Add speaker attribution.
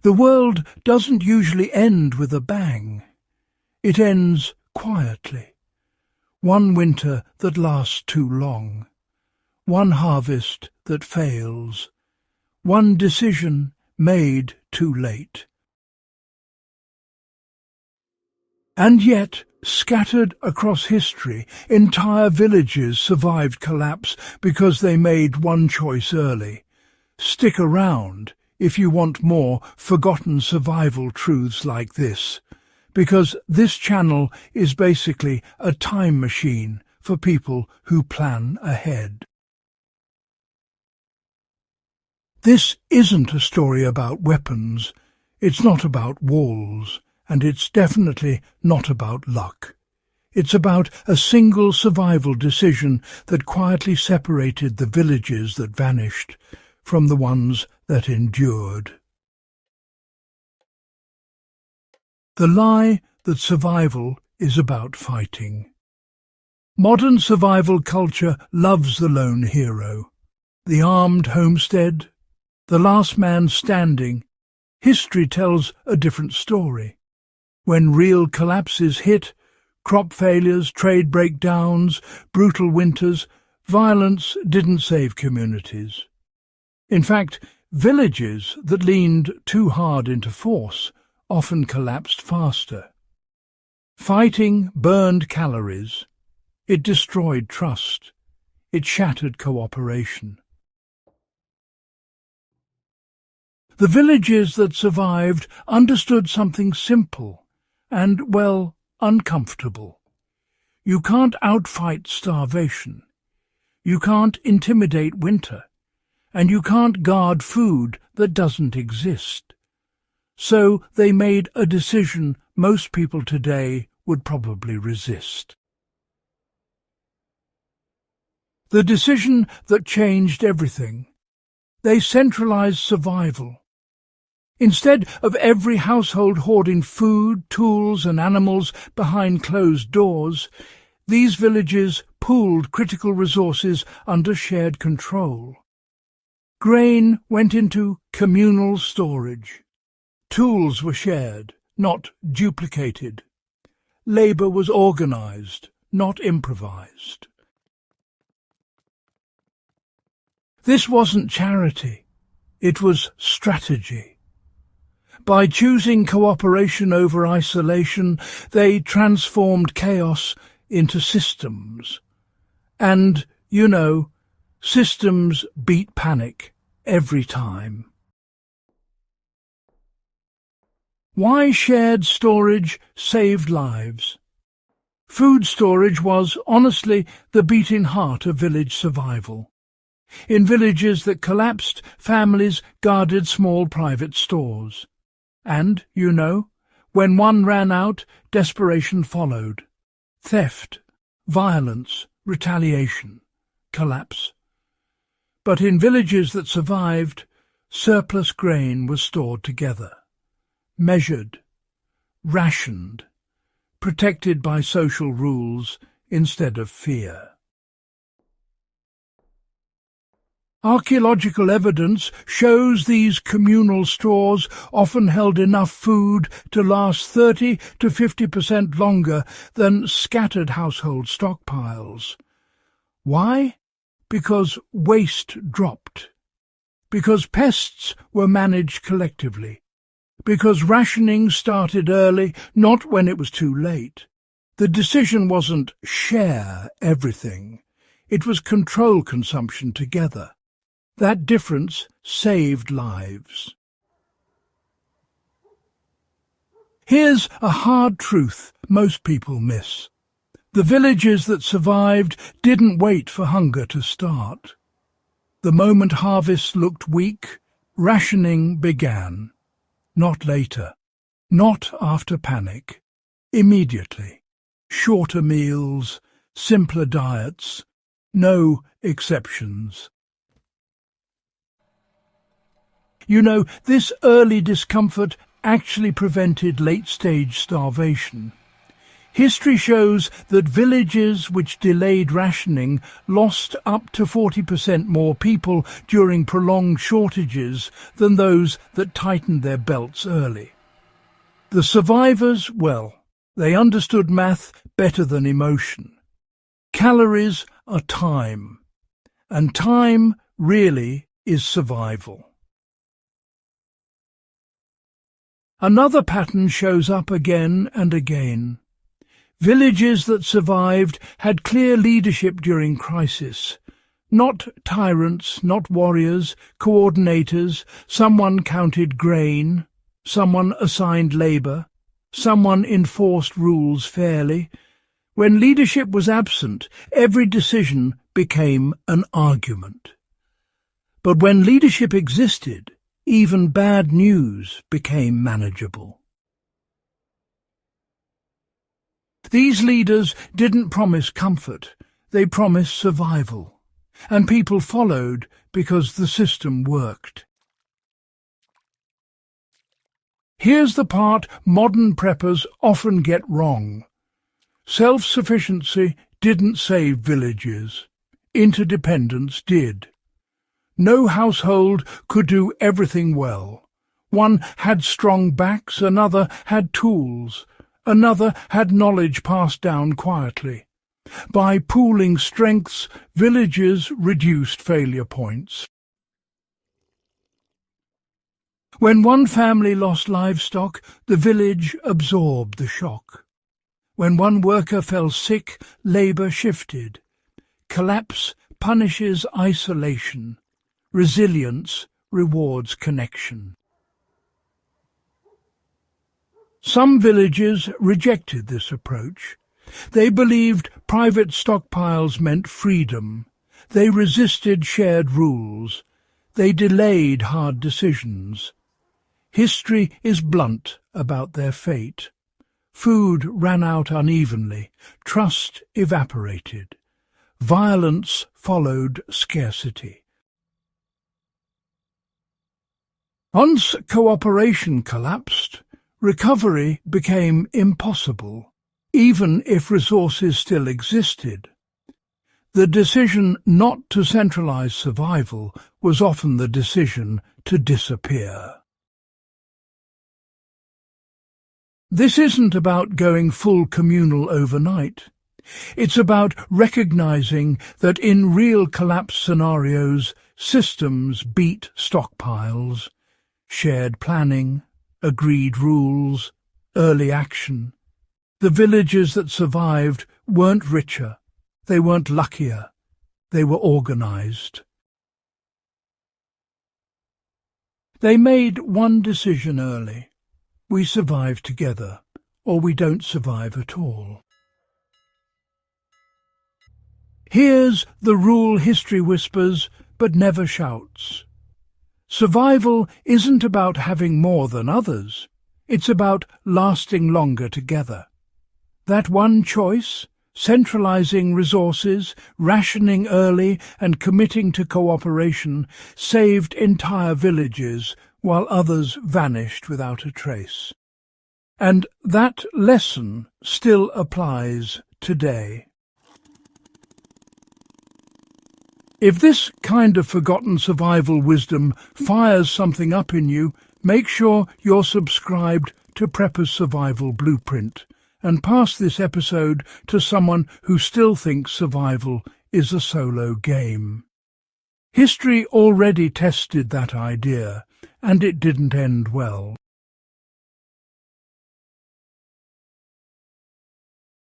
Speaker 1: The world doesn't usually end with a bang. It ends quietly. One winter that lasts too long. One harvest that fails. One decision made too late. And yet, scattered across history, entire villages survived collapse because they made one choice early. Stick around if you want more forgotten survival truths like this, because this channel is basically a time machine for people who plan ahead. This isn't a story about weapons, it's not about walls, and it's definitely not about luck. It's about a single survival decision that quietly separated the villages that vanished from the ones that endured. The lie that survival is about fighting. Modern survival culture loves the lone hero, the armed homestead, the last man standing. History tells a different story. When real collapses hit, crop failures, trade breakdowns, brutal winters, violence didn't save communities. In fact, villages that leaned too hard into force often collapsed faster. Fighting burned calories. It destroyed trust. It shattered cooperation. The villages that survived understood something simple and, well, uncomfortable. You can't outfight starvation. You can't intimidate winter. And you can't guard food that doesn't exist. So they made a decision most people today would probably resist. The decision that changed everything. They centralized survival. Instead of every household hoarding food, tools and animals behind closed doors, these villages pooled critical resources under shared control. Grain went into communal storage. Tools were shared, not duplicated. Labour was organised, not improvised. This wasn't charity, it was strategy. By choosing cooperation over isolation, they transformed chaos into systems. And, systems beat panic every time. Why shared storage saved lives? Food storage was, honestly, the beating heart of village survival. In villages that collapsed, families guarded small private stores. And, when one ran out, desperation followed. Theft, violence, retaliation, collapse. But in villages that survived, surplus grain was stored together, measured, rationed, protected by social rules instead of fear. Archaeological evidence shows these communal stores often held enough food to last 30 to 50% longer than scattered household stockpiles. Why? Because waste dropped. Because pests were managed collectively. Because rationing started early, not when it was too late. The decision wasn't share everything. It was control consumption together. That difference saved lives. Here's a hard truth most people miss. The villages that survived didn't wait for hunger to start. The moment harvests looked weak, rationing began. Not later, not after panic, immediately. Shorter meals, simpler diets, no exceptions. This early discomfort actually prevented late-stage starvation. History shows that villages which delayed rationing lost up to 40% more people during prolonged shortages than those that tightened their belts early. The survivors, well, they understood math better than emotion. Calories are time, and time really is survival. Another pattern shows up again and again. Villages that survived had clear leadership during crisis. Not tyrants, not warriors, coordinators. Someone counted grain, someone assigned labour, someone enforced rules fairly. When leadership was absent, every decision became an argument. But when leadership existed, even bad news became manageable. These leaders didn't promise comfort, they promised survival, and people followed because the system worked. Here's the part modern preppers often get wrong. Self-sufficiency didn't save villages. Interdependence did. No household could do everything well. One had strong backs, another had tools, another had knowledge passed down quietly. By pooling strengths, villages reduced failure points. When one family lost livestock, the village absorbed the shock. When one worker fell sick, labour shifted. Collapse punishes isolation. Resilience rewards connection. Some villages rejected this approach. They believed private stockpiles meant freedom. They resisted shared rules. They delayed hard decisions. History is blunt about their fate. Food ran out unevenly. Trust evaporated. Violence followed scarcity. Once cooperation collapsed, recovery became impossible, even if resources still existed. The decision not to centralize survival was often the decision to disappear. This isn't about going full communal overnight. It's about recognizing that in real collapse scenarios, systems beat stockpiles. Shared planning, agreed rules, early action. The villages that survived weren't richer, they weren't luckier, they were organized. They made one decision early. We survive together, or we don't survive at all. Here's the rule history whispers, but never shouts. Survival isn't about having more than others. It's about lasting longer together. That one choice, centralizing resources, rationing early and committing to cooperation, saved entire villages while others vanished without a trace. And that lesson still applies today. If this kind of forgotten survival wisdom fires something up in you, make sure you're subscribed to Prepper's Survival Blueprint and pass this episode to someone who still thinks survival is a solo game. History already tested that idea, and it didn't end well.